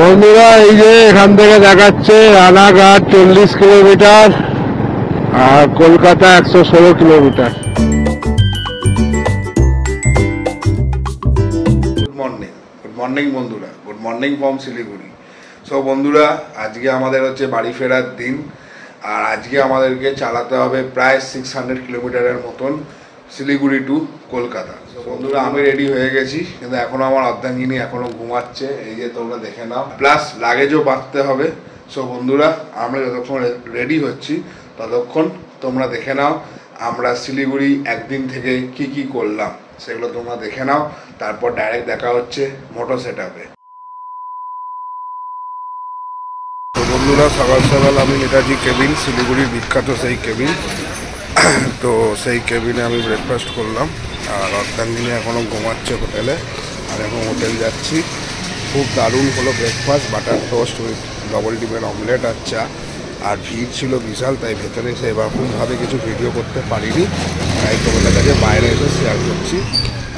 বন্ধুরা এই যে এখান থেকে দেখাচ্ছে রানাঘাট 40 কিলোমিটার আর কলকাতা 116 কিলোমিটার। গুড মর্নিং বন্ধুরা, good morning from Siliguri. So বন্ধুরা, আজকে আমাদের হচ্ছে বাড়ি ফেরার দিন, আর আজকে আমাদেরকে চালাতে হবে প্রায় 600 কিলোমিটারের মতন শিলিগুড়ি টু কলকাতা। সো বন্ধুরা, আমি রেডি হয়ে গেছি, কিন্তু এখনও আমার অর্ধাঙ্গিনী এখনও ঘুমাচ্ছে, এই যে তোমরা দেখে নাও, প্লাস লাগেজও বাঁধতে হবে। সো বন্ধুরা, আমরা যতক্ষণ রেডি হচ্ছি ততক্ষণ তোমরা দেখে নাও আমরা শিলিগুড়ি একদিন থেকে কি করলাম, সেগুলো তোমরা দেখে নাও। তারপর ডাইরেক্ট দেখা হচ্ছে মোটর সেটআপে। তো বন্ধুরা, সকাল সকাল আমি নেতাজি কেবিন, শিলিগুড়ির বিখ্যাত সেই কেবিন, তো সেই কেবিনে আমি ব্রেকফাস্ট করলাম। আর অর্ধাঙ্গিনী এখনও ঘুমাচ্ছে হোটেলে, আর এখন হোটেল যাচ্ছি। খুব দারুণ হলো breakfast, butter toast with double ডিমের অমলেট আর চা। আর ভিড় ছিল বিশাল, তাই ভেতরে এসে এরকমভাবে কিছু ভিডিও করতে পারিনি, তাই তোমাদের কাছে বাইরে এসে শেয়ার করছি।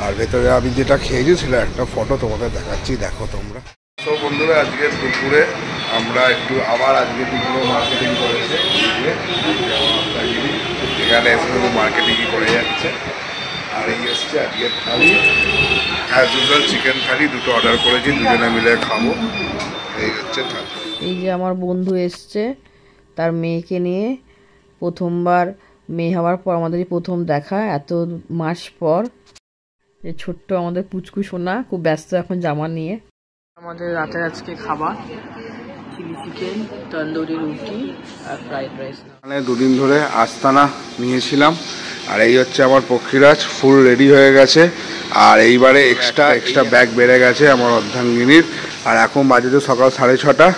আর ভেতরে আমি যেটা খেয়েছি সেটা একটা ফটো তোমাদের দেখাচ্ছি, দেখো তোমরা। তো বন্ধুরা, আজকে দুপুরে আমরা একটু আবার আজকে দুপুরে মার্কেটিং করেছে, এখানে এসে শুধু মার্কেটিংই করে যাচ্ছে। আর এই এসছে আজকে থালি, অ্যাজ ইউজুয়াল চিকেন থালি দুটো অর্ডার করেছি, দুজনে মিলে খাবো। এই হচ্ছে থালি। এই যে আমার বন্ধু এসছে তার মেয়েকে নিয়ে, প্রথমবার মেয়ে হওয়ার পর আমাদেরই প্রথম দেখা, এত মাস পর। এই ছোট্ট আমাদের পুচকু সোনা খুব ব্যস্ত এখন জামা নিয়ে। আমাদের রাতের আজকে খাবার চিলি চিকেন, তন্দুরি রুটি আর ফ্রাইড রাইস। মানে দুদিন ধরে আস্তানা নিয়েছিলাম, আর এই হচ্ছে আমার পক্ষীরাজ, ফুল রেডি হয়ে গেছে। আর এইবারে এক্সট্রা ব্যাগ বেড়ে গেছে আমার অর্ধাঙ্গিনীর। আর এখন বাজে তো সকাল 6:30,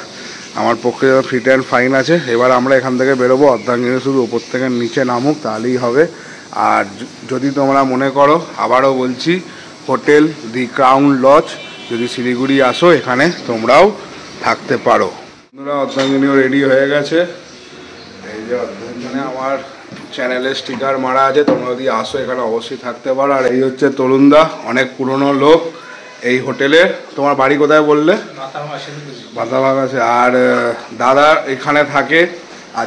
আমার পক্ষে ফিট অ্যান্ড ফাইন আছে। এবার আমরা এখান থেকে বেরোবো, অর্ধাঙ্গিনী শুধু ওপর থেকে নিচে নামুক, তাহলেই হবে। আর যদি তোমরা মনে করো, আবারও বলছি, হোটেল দি ক্রাউন লজ, যদি শিলিগুড়ি আসো এখানে তোমরাও থাকতে পারো। বন্ধুরা, অর্ধাঙ্গিনীও রেডি হয়ে গেছে। এই যে অর্ধাঙ্গিনী, আমার চ্যানেলে স্টিকার মারা আছে, তোমরা যদি আসো এখানে অবশ্যই থাকতে পারো। আর এই হচ্ছে তরুণদা, অনেক পুরনো লোক এই হোটেলে। তোমার বাড়ি কোথায় বললে? বাতাবাগ আছে। আর দাদা এখানে থাকে। আর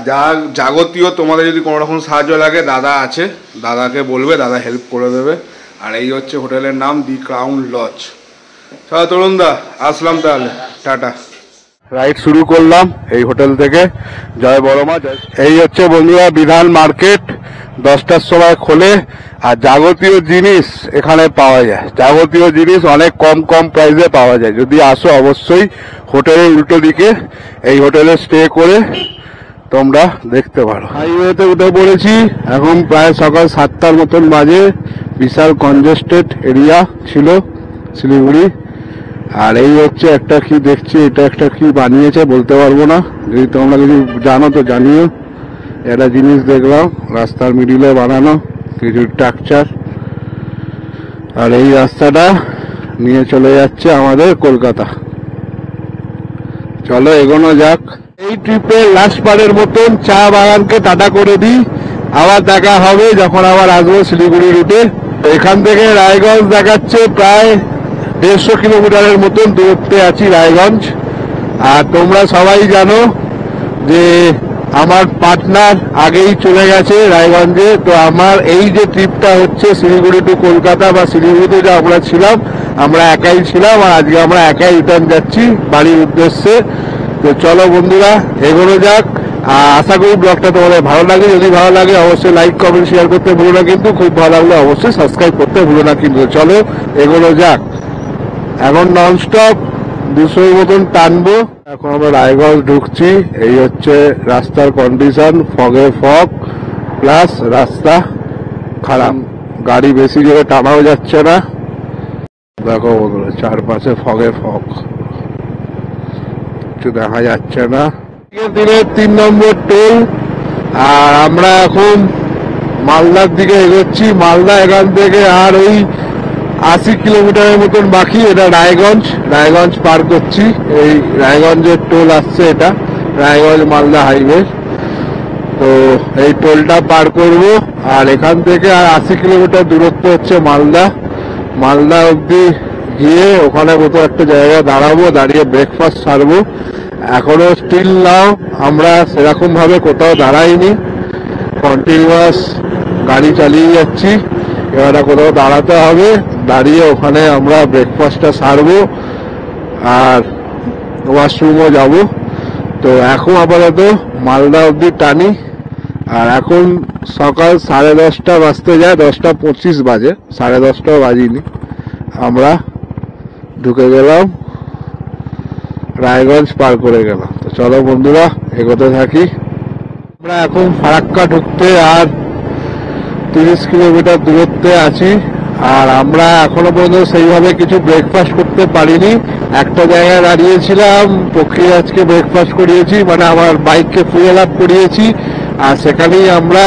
যাবতীয় তোমাদের যদি কোনো রকম সাহায্য লাগে, দাদা আছে, দাদাকে বলবে, দাদা হেল্প করে দেবে। আর এই হচ্ছে হোটেলের নাম, দি ক্রাউন লজ। চলো তরুণদা, আসলাম তাহলে, টাটা। রাইড শুরু করলাম এই হোটেল থেকে। জয় বড়মা। এই হচ্ছে বন্ধুরা বিধান মার্কেট, 10টার সময় খোলে। আর যাবতীয় জিনিস এখানে পাওয়া যায়, যাবতীয় জিনিস অনেক কম প্রাইসে পাওয়া যায়। যদি আসো অবশ্যই হোটেলের উল্টো দিকে এই হোটেলে স্টে করে তোমরা দেখতে পারো। হাইওয়েতে উঠে পড়েছি, এখন প্রায় সকাল 7টার মতন বাজে। বিশাল কনজেস্টেড এরিয়া ছিল শিলিগুড়ি। আর এই হচ্ছে একটা কি দেখছি, এটা একটা কি বানিয়েছে বলতে পারবো না, যদি তোমরা কিছু জানো তো জানিও। একটা জিনিস দেখলাম রাস্তার মিডিলে বানানো কিছু স্ট্রাকচার। আর এই রাস্তাটা নিয়ে চলে যাচ্ছে আমাদের কলকাতা। চলো এগোনো যাক। এই ট্রিপে লাস্ট বারের মতন চা বাগানকে টাটা করে দিই। আবার দেখা হবে যখন আবার আসবো শিলিগুড়ি রুটে। এখান থেকে রায়গঞ্জ দেখাচ্ছে প্রায় 150 কিলোমিটারের মতন দূরত্বে আছি রায়গঞ্জ। আর তোমরা সবাই জানো যে আমার পার্টনার আগেই চলে গেছে রায়গঞ্জে। তো আমার এই যে ট্রিপটা হচ্ছে শিলিগুড়ি টু কলকাতা, বা শিলিগুড়িতে যে আমরা ছিলাম, আমরা একাই ছিলাম, আর আজকে আমরা একাই রিটার্ন যাচ্ছি বাড়ির উদ্দেশ্যে। তো চলো বন্ধুরা এগোনো যাক। আশা করি ব্লগটা তোমাদের ভালো লাগে। যদি ভালো লাগে অবশ্যই লাইক কমেন্ট শেয়ার করতে ভুলো না, কিন্তু খুব ভালো লাগলে অবশ্যই সাবস্ক্রাইব করতে ভুলো না। কিন্তু চলো এগোনো যাক। এখন ননস্টপ 200 মতন টানবো। এখন আমরা রায়গঞ্জ ঢুকছি। এই হচ্ছে রাস্তার কন্ডিশন, ফগে ফগ প্লাস রাস্তা খারাপ, গাড়ি বেশি জোরে টানাও যাচ্ছে না। দেখো বন্ধুরা, চারপাশে ফগে ফগ, কিছু দেখা যাচ্ছে না। দিনের 3 নম্বর টোল। আর আমরা এখন মালদার দিকে এগোচ্ছি। মালদা এখান থেকে আর ওই 80 কিলোমিটারের মতন বাকি। এটা রায়গঞ্জ পার করছি। এই রায়গঞ্জের টোল আসছে, এটা রায়গঞ্জ মালদা হাইওয়ে। তো এই টোলটা পার করব। আর এখান থেকে আর 80 কিলোমিটার দূরত্ব হচ্ছে মালদা অব্দি গিয়ে ওখানে কোথাও একটা জায়গায় দাঁড়াবো, দাঁড়িয়ে ব্রেকফাস্ট সারবো। এখনো স্টিল নাও আমরা সেরকম ভাবে কোথাও দাঁড়াইনি, কন্টিনিউয়াস গাড়ি চালিয়ে যাচ্ছি। এবারে কোথাও দাঁড়াতে হবে, দাঁড়িয়ে ওখানে আমরা ব্রেকফাস্টটা সারবো আর ওয়াশরুমও যাব। তো এখন আপাতত মালদা অব্দি টানি। আর এখন সকাল 10:30 বাজতে যায়, 10:25 বাজে, 10:30 বাজিনি। আমরা ঢুকে গেলাম, রায়গঞ্জ পার করে গেলাম। তো চলো বন্ধুরা এগোতে থাকি। আমরা এখন ফারাক্কা ঢুকতে আর 30 কিলোমিটার দূরত্বে আছি। আর আমরা এখনো পর্যন্ত সেইভাবে কিছু ব্রেকফাস্ট করতে পারিনি। একটা জায়গায় দাঁড়িয়েছিলাম, পক্ষীরাজকে ব্রেকফাস্ট করিয়েছি, মানে আমার বাইককে ফুয়েল আপ করিয়েছি। আর সেখানেই আমরা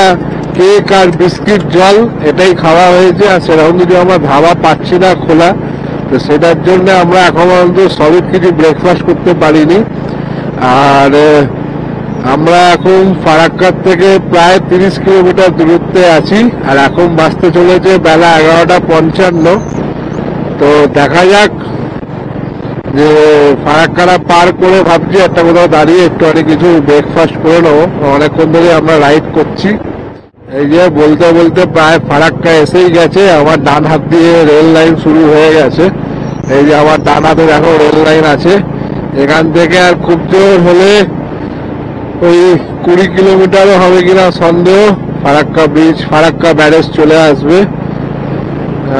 কেক আর বিস্কিট জল এটাই খাওয়া হয়েছে। আর সেরকম কিছু আমরা ধাবা পাচ্ছি না খোলা, তো সেটার জন্য আমরা এখন পর্যন্ত সলিড কিছু ব্রেকফাস্ট করতে পারিনি। আর আমরা এখন ফারাক্কার থেকে প্রায় 30 কিলোমিটার দূরত্বে আছি। আর এখন বাজতে চলেছে বেলা 11:55। তো দেখা যাক, যে ফারাক্কাটা পার করে ভাবছি একটা কোথাও দাঁড়িয়ে একটু অনেক কিছু ব্রেকফাস্ট করে নেবো। অনেকক্ষণ ধরে আমরা রাইড করছি। এই যে বলতে বলতে প্রায় ফারাক্কা এসেই গেছে। আমার ডান হাত দিয়ে রেল লাইন শুরু হয়ে গেছে। এই যে আমার ডান হাতে দেখো রেল লাইন আছে। এখান থেকে আর খুব জোর হলে ওই 20 কিলোমিটারও হবে কিনা সন্দেহ, ফারাক্কা ব্রিজ, ফারাক্কা ব্যারেজ চলে আসবে।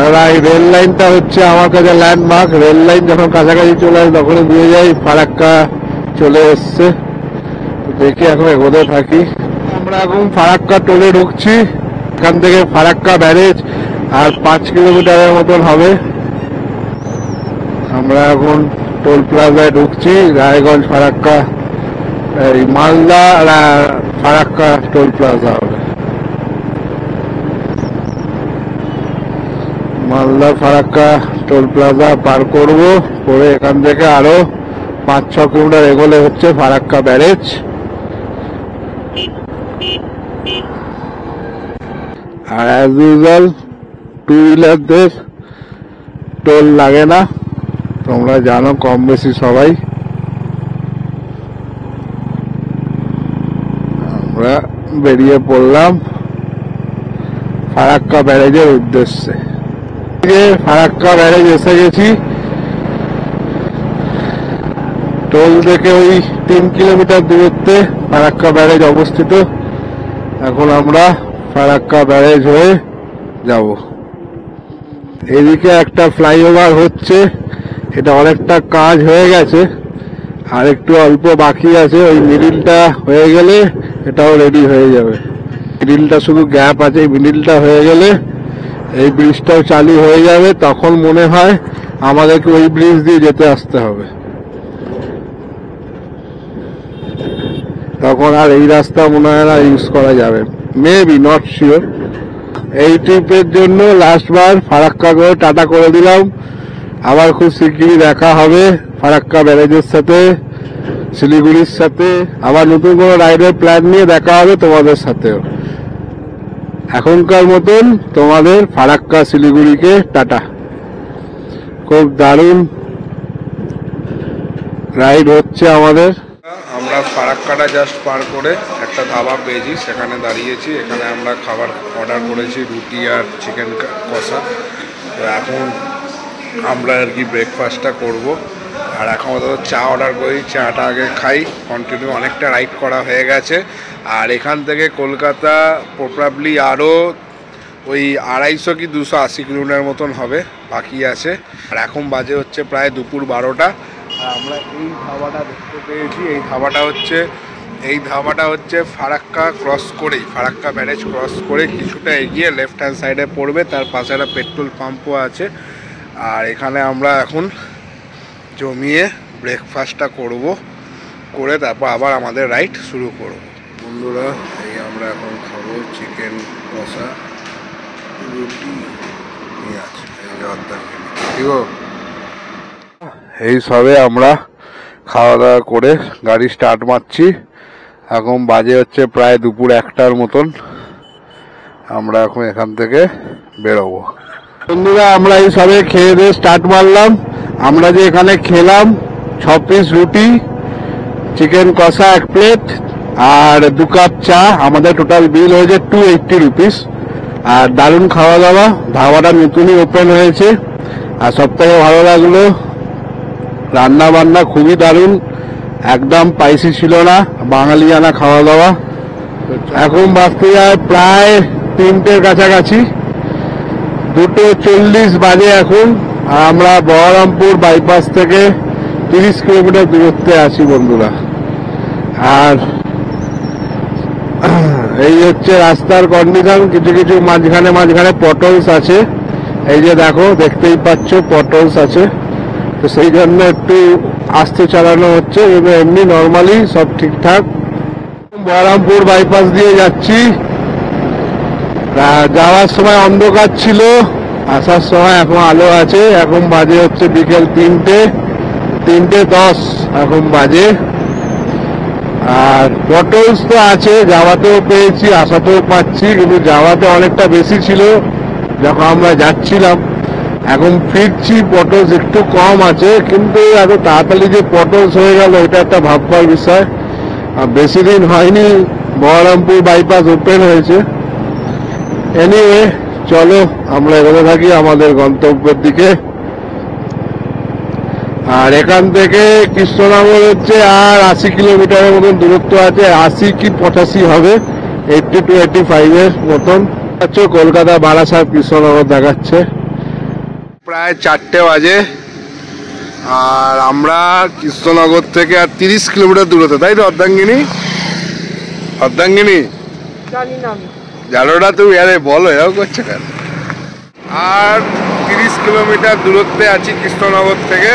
আর এই রেল লাইনটা হচ্ছে আমার কাছে ল্যান্ডমার্ক। রেল লাইন যখন কাছাকাছি চলে আসে তখনই বুঝে যাই ফারাক্কা চলে এসছে। দেখি এখন এগোতে থাকি। আমরা এখন ফারাক্কা টোলে ঢুকছি। এখান থেকে ফারাক্কা ব্যারেজ আর 5 কিলোমিটারের মতন হবে। আমরা এখন টোল প্লাজায় ঢুকছি। রায়গঞ্জ ফারাক্কা, এই মালদা ফারাক্কা টোল প্লাজা হবে। মালদা ফারাক্কা টোল প্লাজা পার করব, করে এখান থেকে আরো 5-6 কিলোমিটার এগোলে হচ্ছে ফারাক্কা ব্যারেজ। আর অ্যাজ ইউজুয়াল 2 হুইলারদের টোল লাগে না, তোমরা জানো কম বেশি সবাই। আমরা বেরিয়ে পড়লাম ফারাক্কা ব্যারেজের উদ্দেশ্যে। ফারাক্কা ব্যারেজ এসে গেছি। টোল থেকে ওই 3 কিলোমিটার দূরত্বে ফারাক্কা ব্যারেজ অবস্থিত। এখন আমরা ফারাক্কা ব্যারেজ হয়ে যাব। এদিকে একটা ফ্লাইওভার হচ্ছে, এটা অনেকটা কাজ হয়ে গেছে, আর একটু অল্প বাকি আছে। ওই মিডিলটা হয়ে গেলে এটাও রেডি হয়ে যাবে। মিডিলটা শুধু গ্যাপ আছে, এই মিডিলটা হয়ে গেলে এই ব্রিজটাও চালু হয়ে যাবে। তখন মনে হয় আমাদেরকে ওই ব্রিজ দিয়ে যেতে আসতে হবে, তখন আর এই রাস্তা মনে হয় না ইউজ করা যাবে, মেবি, নট শিওর। এই ট্রিপের জন্য লাস্টবার ফারাক্কা করে টাটা করে দিলাম। আবার খুব শিগগিরই দেখা হবে ফারাক্কা ব্যারেজের সাথে, শিলিগুড়ির সাথে। আবার নতুন কোনো রাইডের প্ল্যান নিয়ে দেখা হবে তোমাদের সাথেও। এখনকার মতন তোমাদের ফারাক্কা শিলিগুড়িকে টাটা। খুব দারুণ রাইড হচ্ছে আমাদের। আমরা ফারাক্কাটা জাস্ট পার করে একটা ধাবা পেয়েছি, সেখানে দাঁড়িয়েছি। এখানে আমরা খাবার অর্ডার করেছি, রুটি আর চিকেন কষা। তো এখন আমরা আর কি ব্রেকফাস্টটা করব। আর এখন চা অর্ডার করি, চাটা আগে খাই। কন্টিনিউ অনেকটা রাইড করা হয়ে গেছে। আর এখান থেকে কলকাতা প্রবাবলি আরও ওই 250 কি 280 কিলোমিটার মতন হবে, বাকি আছে। আর এখন বাজে হচ্ছে প্রায় দুপুর 12টা। আর আমরা এই ধাবাটা দেখতে পেয়েছি। এই ধাবাটা হচ্ছে ফারাক্কা ক্রস করেই, ফারাক্কা ব্যারেজ ক্রস করে কিছুটা এগিয়ে লেফট হ্যান্ড সাইডে পড়বে। তার পাশে একটা পেট্রোল পাম্পও আছে। আর এখানে আমরা এখন জমিয়ে ব্রেকফাস্টটা করব, করে তারপর আবার আমাদের রাইড শুরু করব। বন্ধুরা, এই আমরা এখন খাবো চিকেন কষা, রুটি, পেঁয়াজ, এই সবে আমরা খাওয়া দাওয়া করে গাড়ি স্টার্ট মারছি। এখন বাজে হচ্ছে প্রায় দুপুর 1টার মতন। আমরা এখন এখান থেকে বেরোবো। বন্ধুরা আমরা এই সবে খেয়ে দিয়ে স্টার্ট মারলাম। আমরা যে এখানে খেলাম 6 পিস রুটি, চিকেন কষা 1 প্লেট আর 2 কাপ চা, আমাদের টোটাল বিল হয়েছে 280 রুপিস। আর দারুণ খাওয়া দাওয়া, ধাবাটা নতুনই ওপেন হয়েছে। আর সব থেকে ভালো লাগলো রান্না বান্না খুবই দারুণ, একদম স্পাইসি ছিল না, বাঙালিয়ানা খাওয়া দাওয়া। এখন বাজতে যায় প্রায় 3টের কাছাকাছি, 2:40 বাজে এখন। আর আমরা বহরমপুর বাইপাস থেকে 30 কিলোমিটার দূরত্বে আছি বন্ধুরা। আর এই হচ্ছে রাস্তার কন্ডিশন, কিছু কিছু মাঝখানে মাঝখানে পটলস আছে, এই যে দেখো দেখতেই পাচ্ছ পটলস আছে, তো সেই জন্য একটু আস্তে চালানো হচ্ছে, কিন্তু এমনি নর্মালি সব ঠিকঠাক। বহরমপুর বাইপাস দিয়ে যাচ্ছি, যাওয়ার সময় অন্ধকার ছিল, আসার সময় এখন আলো আছে। এখন বাজে হচ্ছে বিকেল 3:10 এখন বাজে। আর পটলস তো আছে, যাওয়াতেও পেয়েছি আসাতেও পাচ্ছি, কিন্তু যাওয়াতে অনেকটা বেশি ছিল যখন আমরা যাচ্ছিলাম। এখন ফিরছি পটলস একটু কম আছে, কিন্তু এত তাড়াতাড়ি যে পটলস হয়ে গেল এটা একটা ভাববার বিষয়। আর বেশি দিন হয়নি বহরমপুর বাইপাস ওপেন হয়েছে। এনিওয়ে চলো আমরা এগোতে থাকি আমাদের গন্তব্যের দিকে। আর এখান থেকে কৃষ্ণনগর হচ্ছে আর 80 কিলোমিটারের মতন দূরত্ব আছে, 80 কি 85 হবে, 80 to 85 এর মতন। কলকাতা বারাসাত কৃষ্ণনগর দেখাচ্ছে। প্রায় 4টে বাজে আর আমরা কৃষ্ণনগর থেকে আর 30 কিলোমিটার দূরত্ব, তাই তো অর্ধাঙ্গিনী? জানো না তুমি? আরে বলো, এরকম করছে কেন? আর 30 কিলোমিটার দূরত্বে আছি কৃষ্ণনগর থেকে।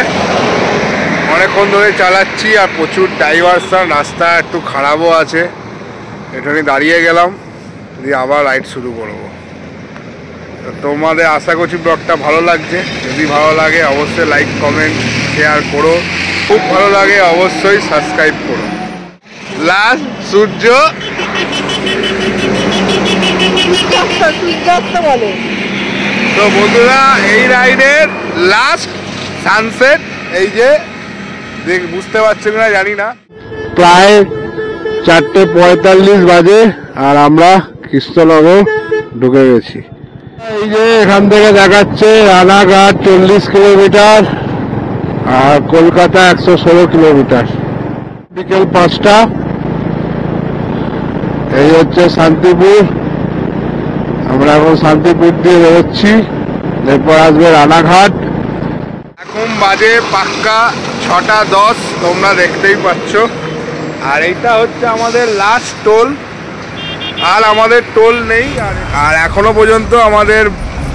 অনেকক্ষণ ধরে চালাচ্ছি আর প্রচুর ডাইভারশন, রাস্তা একটু খারাপও আছে। এখানে দাঁড়িয়ে গেলাম, দিয়ে আবার রাইড শুরু করবো। তোমাদের আশা করছি ব্লগটা ভালো লাগছে। যদি ভালো লাগে অবশ্যই লাইক কমেন্ট শেয়ার করো, খুব ভালো লাগে অবশ্যই সাবস্ক্রাইব করো। লাস্ট সূর্য তো বন্ধুরা, এই রাইডের লাস্ট সানসেট এই যে বুঝতে পারছেন না জানি না, প্রায় 4:45 বাজে আর আমরা কৃষ্ণনগর ঢুকে গেছি। এই যে এখান থেকে দেখাচ্ছে রানাঘাট 40 কিলোমিটার আর কলকাতা 116 কিলোমিটার। বিকেল 5টা। এই হচ্ছে শান্তিপুর, আমরা এখন শান্তিপুর দিয়ে বেরোচ্ছি, এরপর আসবে রানাঘাট। এখন বাজে পাক্কা 6:10, তোমরা দেখতেই পাচ্ছ। আর এইটা হচ্ছে আমাদের লাস্ট টোল, আর আমাদের টোল নেই। আর এখনো পর্যন্ত আমাদের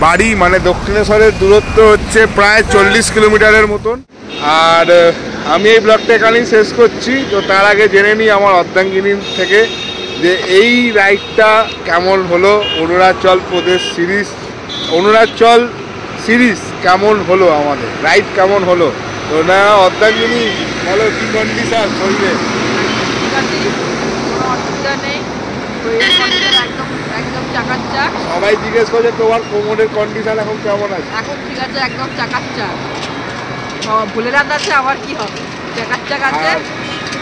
বাড়ি মানে দক্ষিণেশ্বরের দূরত্ব হচ্ছে প্রায় 40 কিলোমিটারের মতন। আর আমি এই ব্লগটা এখানেই শেষ করছি। তো তার আগে জেনে নিই আমার অর্ধাঙ্গিনী থেকে যে এই রাইডটা কেমন হলো, অরুণাচল প্রদেশ সিরিজ, অরুণাচল সিরিজ কেমন হলো, আমাদের রাইড কেমন হলো। তো না অর্ধাঙ্গিনী বলো কি কন্ডিশন শরীরে? সবাই জিজ্ঞেস করছে তোমার কোমরের কন্ডিশন এখন কেমন আছে? এখন ঠিক আছে, একদম চাকাচ্চা। ভুলে রান্নাচ্ছে আমার কি হবে, চাকাচ্চা আছে।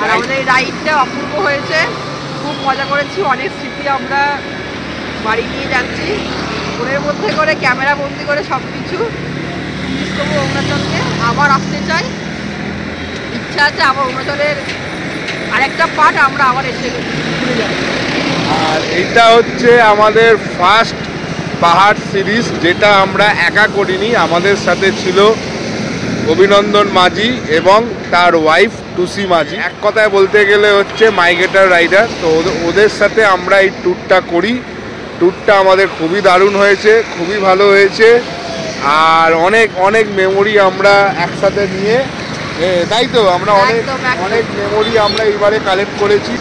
আর আমাদের এই রাইডটা অপূর্ব হয়েছে, খুব মজা করেছি, অনেক স্মৃতি আমরা বাড়ি নিয়ে যাচ্ছি। ফোনের মধ্যে করে ক্যামেরা বন্দি করে সব কিছু মিস করবো। অরুণাচলকে আবার আসতে চাই, ইচ্ছা আছে আবার অরুণাচলের আরেকটা পার্ট আমরা আবার এসে ঘুরে যাব। আর এইটা হচ্ছে আমাদের ফার্স্ট পাহাড় সিরিজ, যেটা আমরা একা করিনি। আমাদের সাথে ছিল অভিনন্দন মাঝি এবং তার ওয়াইফ টুসি মাঝি। এক কথায় বলতে গেলে হচ্ছে মাইগ্রেটার রাইডার। তো ওদের সাথে আমরা এই ট্যুরটা করি। ট্যুরটা আমাদের খুবই দারুণ হয়েছে, খুবই ভালো হয়েছে। আর অনেক অনেক মেমোরি আমরা একসাথে নিয়ে, তাই তো আমরা অনেক মেমোরি আমরা এইবারে কালেক্ট করেছি।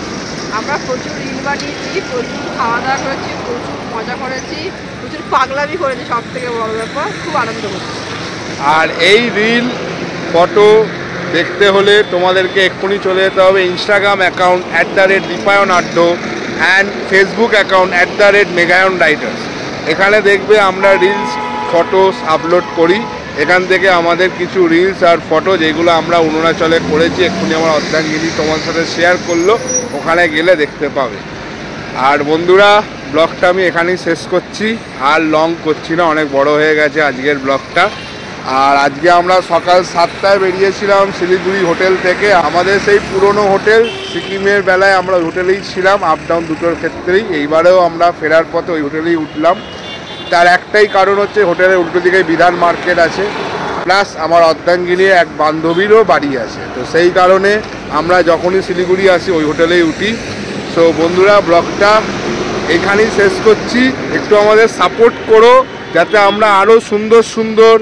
আমরা প্রচুর রিল বানিয়েছি, প্রচুর খাওয়া দাওয়া করেছি, প্রচুর মজা করেছি, প্রচুর পাগলামি করেছি, সব থেকে বড় ব্যাপার খুব আনন্দ করছি। আর এই রিল ফটো দেখতে হলে তোমাদেরকে এক্ষুনি চলে যেতে হবে ইনস্টাগ্রাম অ্যাকাউন্ট @দীপায়ন_আড্ড অ্যান্ড ফেসবুক অ্যাকাউন্ট @মেঘায়ন রাইডার্স। এখানে দেখবে আমরা রিলস ফটোস আপলোড করি। এখান থেকে আমাদের কিছু রিলস আর ফটো যেগুলো আমরা অরুণাচলে করেছি এক্ষুনি আমার অর্ধাঙ্গিনী তোমার সাথে শেয়ার করলো, ওখানে গেলে দেখতে পাবে। আর বন্ধুরা ব্লগটা আমি এখানেই শেষ করছি, আর লং করছি না, অনেক বড় হয়ে গেছে আজকের ব্লগটা। আর আজকে আমরা সকাল 7টায় বেরিয়েছিলাম শিলিগুড়ি হোটেল থেকে, আমাদের সেই পুরনো হোটেল, সিকিমের বেলায় আমরা ওই হোটেলেই ছিলাম আপ ডাউন দুটোর ক্ষেত্রেই। এইবারেও আমরা ফেরার পথে ওই হোটেলেই উঠলাম। তার একটাই কারণ হচ্ছে হোটেলের উল্টো দিকে বিধান মার্কেট আছে, প্লাস আমার অর্ধাঙ্গিনীর এক বান্ধবীরও বাড়ি আছে, তো সেই কারণে আমরা যখনই শিলিগুড়ি আসি ওই হোটেলেই উঠি। সো বন্ধুরা ব্লগটা এখানেই শেষ করছি, একটু আমাদের সাপোর্ট করো যাতে আমরা আরও সুন্দর সুন্দর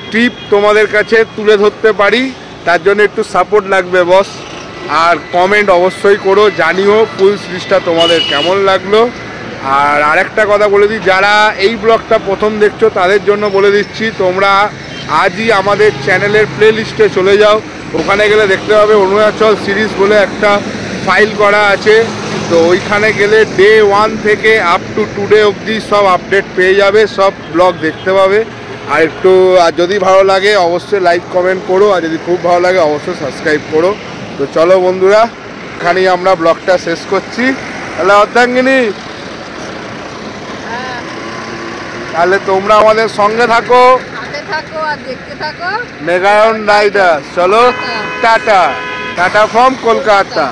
ট্রিপ তোমাদের কাছে তুলে ধরতে পারি, তার জন্য একটু সাপোর্ট লাগবে বস। আর কমেন্ট অবশ্যই করো, জানিও ফুল সিরিজটা তোমাদের কেমন লাগলো। আর আরেকটা কথা বলে দিই, যারা এই ব্লগটা প্রথম দেখছো তাদের জন্য বলে দিচ্ছি, তোমরা আজই আমাদের চ্যানেলের প্লে লিস্টে চলে যাও, ওখানে গেলে দেখতে পাবে অরুণাচল সিরিজ বলে একটা ফাইল করা আছে। তো ওইখানে গেলে ডে 1 থেকে আপ টু টুডে অবধি সব আপডেট পেয়ে যাবে, সব ব্লগ দেখতে পাবে। আর একটু যদি ভালো লাগে অবশ্যই লাইক কমেন্ট করো, আর যদি খুব ভালো লাগে অবশ্যই সাবস্ক্রাইব করো। তো চলো বন্ধুরা এখানেই আমরা ব্লগটা শেষ করছি। তাহলে অর্ধাঙ্গিনী, তাহলে তোমরা আমাদের সঙ্গে থাকো আর দেখতে থাকো মেগায়ন রাইডার। চলো টাটা, টাটা ফ্রম কলকাতা।